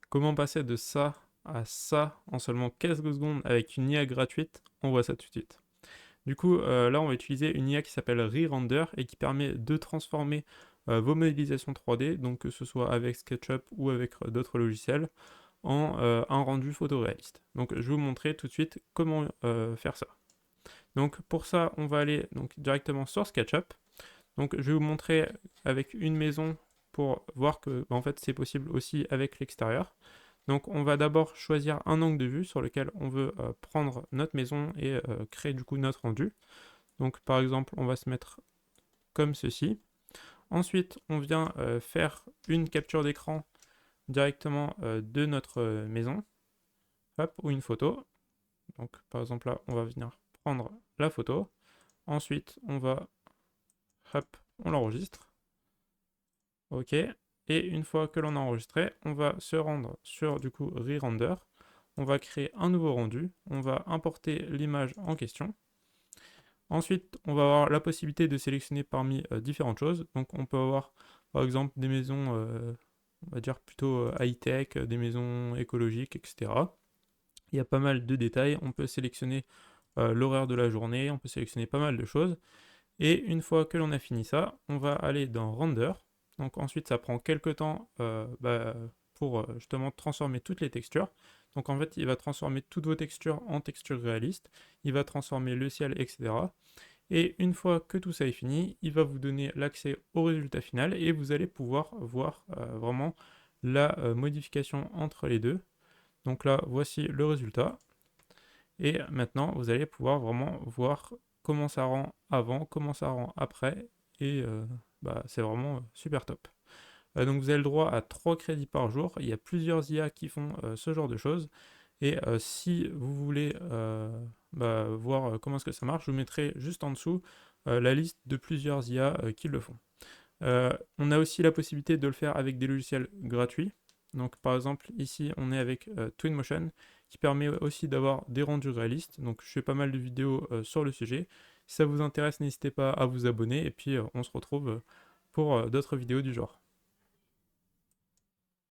Comment passer de ça à ça en seulement quelques secondes avec une IA gratuite? On voit ça tout de suite. Du coup, là, on va utiliser une IA qui s'appelle ReRender et qui permet de transformer vos modélisations 3D, donc que ce soit avec SketchUp ou avec d'autres logiciels, en un rendu photoréaliste. Donc, je vais vous montrer tout de suite comment faire ça. Donc, pour ça, on va aller donc, directement sur SketchUp. Donc, je vais vous montrer avec une maison pour voir que en fait, c'est possible aussi avec l'extérieur. Donc on va d'abord choisir un angle de vue sur lequel on veut prendre notre maison et créer du coup notre rendu. Donc par exemple on va se mettre comme ceci. Ensuite on vient faire une capture d'écran directement de notre maison. Hop, ou une photo. Donc par exemple là on va venir prendre la photo. Ensuite on va, hop, on l'enregistre. Ok. Et une fois que l'on a enregistré, on va se rendre sur du coup ReRender. On va créer un nouveau rendu. On va importer l'image en question. Ensuite, on va avoir la possibilité de sélectionner parmi différentes choses. Donc on peut avoir par exemple des maisons, on va dire plutôt high-tech, des maisons écologiques, etc. Il y a pas mal de détails. On peut sélectionner l'horaire de la journée, on peut sélectionner pas mal de choses. Et une fois que l'on a fini ça, on va aller dans Render. Donc ensuite, ça prend quelques temps pour justement transformer toutes les textures. Donc en fait, il va transformer toutes vos textures en textures réalistes. Il va transformer le ciel, etc. Et une fois que tout ça est fini, il va vous donner l'accès au résultat final et vous allez pouvoir voir vraiment la modification entre les deux. Donc là, voici le résultat. Et maintenant, vous allez pouvoir vraiment voir comment ça rend avant, comment ça rend après. Et c'est vraiment super top. Donc vous avez le droit à 3 crédits par jour. Il y a plusieurs IA qui font ce genre de choses. Et si vous voulez voir comment est-ce que ça marche, je vous mettrai juste en dessous la liste de plusieurs IA qui le font. On a aussi la possibilité de le faire avec des logiciels gratuits. Donc par exemple ici on est avec Twinmotion qui permet aussi d'avoir des rendus réalistes. Donc je fais pas mal de vidéos sur le sujet. Si ça vous intéresse, n'hésitez pas à vous abonner et puis on se retrouve pour d'autres vidéos du genre.